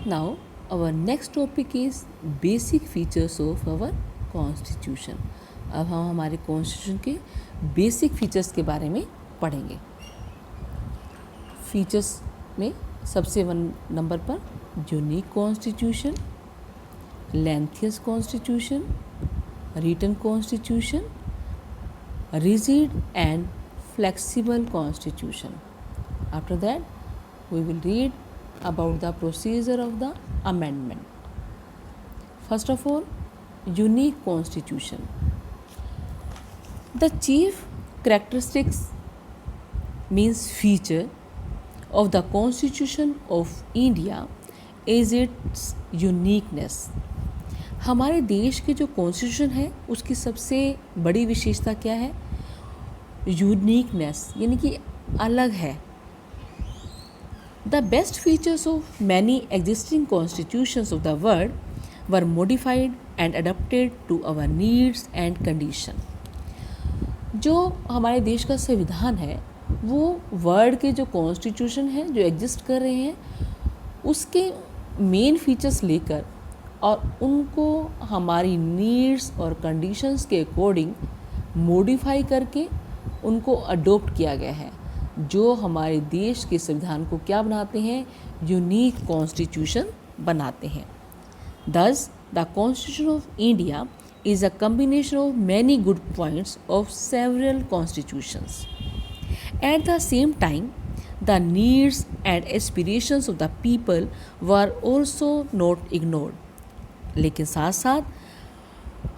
Now, our next topic is basic features of our constitution. अब हम हमारे constitution के बेसिक फीचर्स के बारे में पढ़ेंगे. फीचर्स में सबसे 1 नंबर पर unique constitution, lengthy constitution, written constitution, rigid and flexible constitution. After that, we will read about the procedure of the amendment. First of all, unique constitution. The chief characteristics means feature of the Constitution of India is its uniqueness. हमारे देश के जो constitution है उसकी सबसे बड़ी विशेषता क्या है? यूनिकनेस, यानी कि अलग है. The best features of many existing constitutions of the world were modified and adapted to our needs and condition. जो हमारे देश का संविधान है वो वर्ल्ड के जो कॉन्स्टिट्यूशन है जो एग्जिस्ट कर रहे हैं उसके मेन फीचर्स लेकर और उनको हमारी नीड्स और कंडीशंस के अकॉर्डिंग मॉडिफाई करके उनको अडॉप्ट किया गया है, जो हमारे देश के संविधान को क्या बनाते हैं? यूनिक कॉन्स्टिट्यूशन बनाते हैं. दस the constitution of India is a combination of many good points of several constitutions. At the same time the needs and aspirations of the people were also not ignored. लेकिन साथ साथ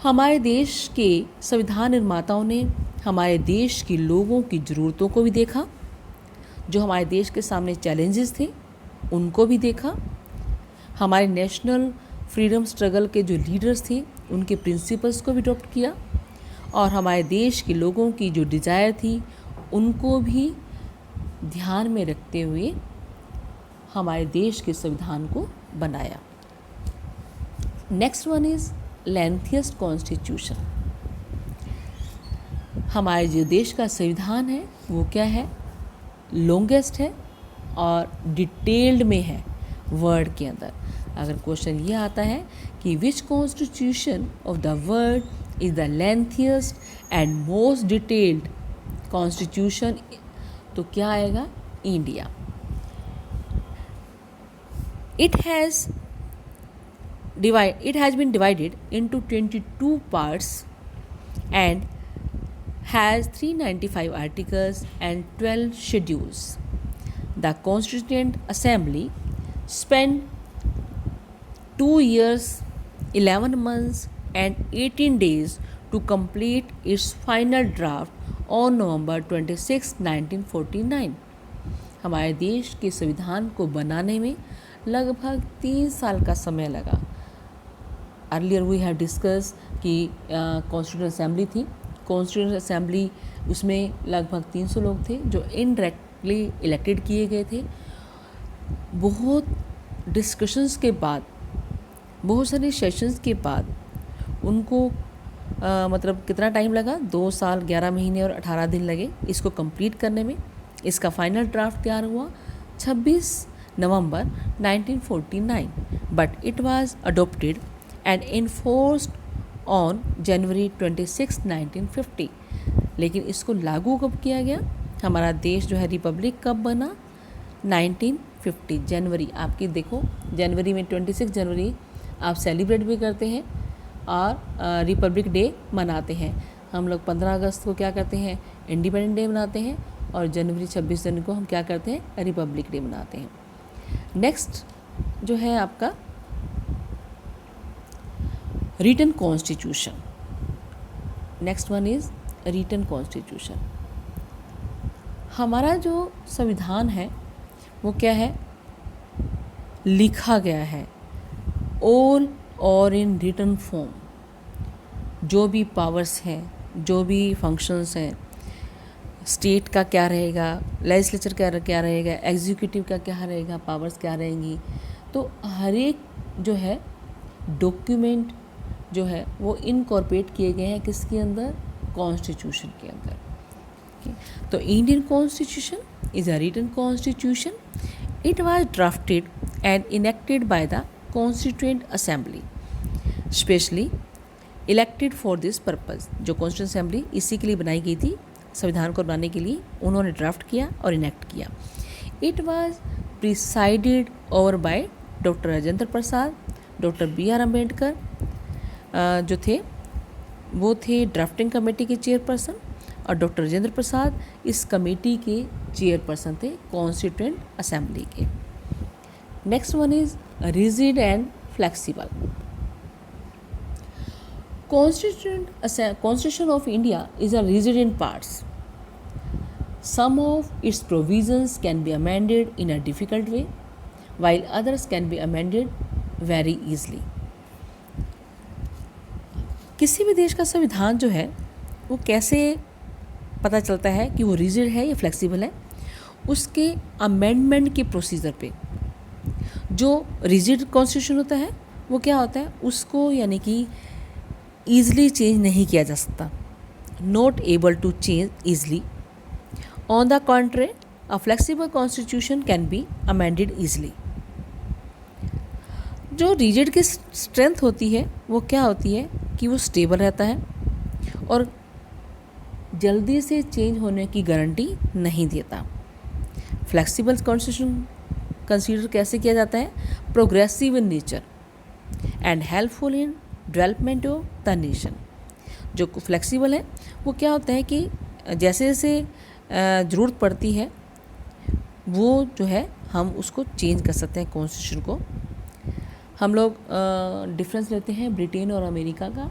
हमारे देश के संविधान निर्माताओं ने हमारे देश के लोगों की ज़रूरतों को भी देखा, जो हमारे देश के सामने चैलेंजेस थे उनको भी देखा, हमारे नेशनल फ्रीडम स्ट्रगल के जो लीडर्स थे उनके प्रिंसिपल्स को भी अडॉप्ट किया और हमारे देश के लोगों की जो डिज़ायर थी उनको भी ध्यान में रखते हुए हमारे देश के संविधान को बनाया. Next one is lengthiest constitution. हमारे जो देश का संविधान है वो क्या है? लॉन्गेस्ट है और डिटेल्ड में है वर्ड के अंदर. अगर क्वेश्चन ये आता है कि which constitution of the world is the lengthiest and most detailed constitution, तो क्या आएगा? India. It has been divided into 22 parts and has 395 articles and 12 schedules. The Constituent Assembly spent 2 years, 11 months and 18 days to complete its final draft on November 26, 1949. हमारे देश के संविधान को बनाने में लगभग 3 साल का समय लगा. अर्लियर वी हैव डिस्कस कि कॉन्स्टिट्यूएंट असेंबली थी. कॉन्स्टिट्यूएंट असेंबली उसमें लगभग 300 लोग थे जो इनडायरेक्टली इलेक्टेड किए गए थे. बहुत डिस्कशंस के बाद, बहुत सारे सेशंस के बाद उनको मतलब कितना टाइम लगा? 2 साल 11 महीने और 18 दिन लगे इसको कंप्लीट करने में. इसका फाइनल ड्राफ्ट तैयार हुआ 26 नवंबर 1949, but it was adopted and enforced on January 26, 1950. लेकिन इसको लागू कब किया गया? हमारा देश जो है रिपब्लिक कब बना? 1950 जनवरी. आपकी देखो जनवरी में 26 जनवरी आप सेलिब्रेट भी करते हैं और रिपब्लिक डे मनाते हैं. हम लोग 15 अगस्त को क्या करते हैं? इंडिपेंडेंट डे मनाते हैं और जनवरी 26 जनवरी को हम क्या करते हैं? रिपब्लिक डे मनाते हैं. नेक्स्ट जो है आपका written constitution. Next one is written constitution. हमारा जो संविधान है वो क्या है? लिखा गया है ऑल और इन रिटन फॉर्म. जो भी पावर्स हैं, जो भी फंक्शंस हैं, स्टेट का क्या रहेगा, लेजिस्लेचर क्या रहेगा, एग्जीक्यूटिव का क्या रहेगा, पावर्स क्या रहेंगी, तो हर एक जो है डॉक्यूमेंट जो है वो इनकॉर्पोरेट किए गए हैं किसके अंदर? कॉन्स्टिट्यूशन के अंदर. तो Indian constitution is a written constitution. It was drafted and enacted by the Constituent Assembly, specially elected for this purpose। जो कॉन्स्टिट्यूंट असेंबली इसी के लिए बनाई गई थी, संविधान को बनाने के लिए, उन्होंने ड्राफ्ट किया और इनेक्ट किया। It was presided over by doctor Rajendra Prasad, doctor B.R. Ambedkar जो थे वो थे ड्राफ्टिंग कमेटी के चेयरपर्सन, और डॉक्टर राजेंद्र प्रसाद इस कमेटी के चेयरपर्सन थे कॉन्स्टिट्यूएंट असेंबली के। Next one is rigid and flexible. Constitution of India is a rigid in parts. Some of its provisions can be amended in a difficult way, while others can be amended very easily. किसी भी देश का संविधान जो है वो कैसे पता चलता है कि वो रिजिड है या फ्लेक्सिबल है? उसके अमेंडमेंट के प्रोसीजर पे। जो रिजिड कॉन्स्टिट्यूशन होता है वो क्या होता है, उसको यानी कि ईज़िली चेंज नहीं किया जा सकता, not able to change easily. On the contrary a flexible constitution can be amended easily. जो रिजिड की स्ट्रेंथ होती है वो क्या होती है कि वो स्टेबल रहता है और जल्दी से चेंज होने की गारंटी नहीं देता। फ्लेक्सिबल कॉन्स्टिट्यूशन कंसीडर कैसे किया जाता है? Progressive in nature and helpful in development of the nation. जो फ्लेक्सिबल है वो क्या होता है कि जैसे जैसे ज़रूरत पड़ती है वो जो है हम उसको चेंज कर सकते हैं कॉन्स्टिट्यूशन को। हम लोग डिफरेंस लेते हैं ब्रिटेन और अमेरिका का।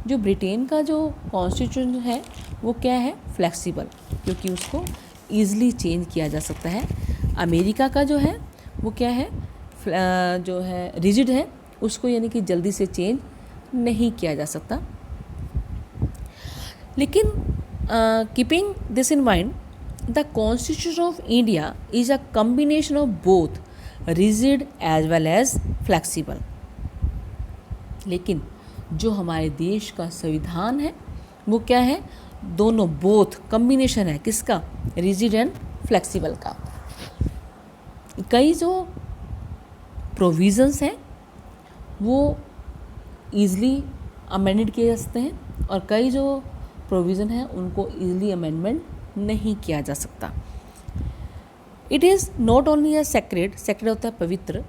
जो ब्रिटेन का जो कॉन्स्टिट्यूशन है वो क्या है? फ्लेक्सिबल, क्योंकि उसको ईज़िली चेंज किया जा सकता है। अमेरिका का जो है वो क्या है? जो है रिजिड है, उसको यानी कि जल्दी से चेंज नहीं किया जा सकता। लेकिन keeping this in mind, the constitution of India is a combination of both rigid as well as flexible. लेकिन जो हमारे देश का संविधान है वो क्या है? दोनों, बोथ कम्बिनेशन है। किसका? रिजिड एंड फ्लेक्सिबल का। कई जो प्रोविज़न्स हैं वो ईज़िली अमेंडेड किए जा सकते हैं और कई जो प्रोविज़न हैं उनको ईज़िली अमेंडमेंट नहीं किया जा सकता। It is not only a sacred होता है पवित्र,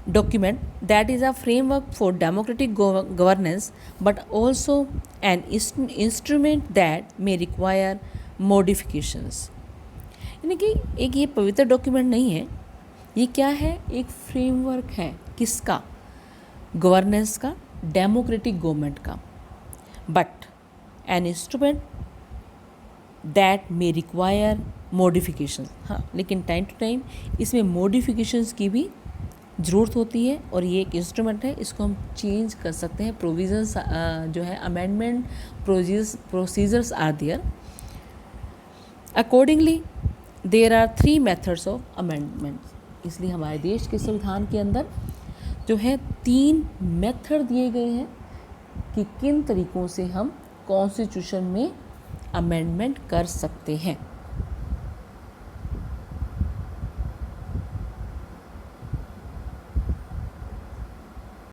document that is a framework for democratic governance, but also an instrument that may require modifications. यानी कि एक ये पवित्र डॉक्यूमेंट नहीं है, ये क्या है? एक फ्रेमवर्क है। किसका? गवर्नेंस का, डेमोक्रेटिक गवर्नमेंट का, but an instrument that may require modifications. हाँ, लेकिन टाइम टू टाइम इसमें मॉडिफिकेशंस की भी ज़रूरत होती है और ये एक इंस्ट्रूमेंट है, इसको हम चेंज कर सकते हैं। प्रोविजंस जो है amendment procedures are there. Accordingly there are 3 methods of amendment. इसलिए हमारे देश के संविधान के अंदर जो है 3 मेथड दिए गए हैं कि किन तरीक़ों से हम कॉन्स्टिट्यूशन में अमेंडमेंट कर सकते हैं।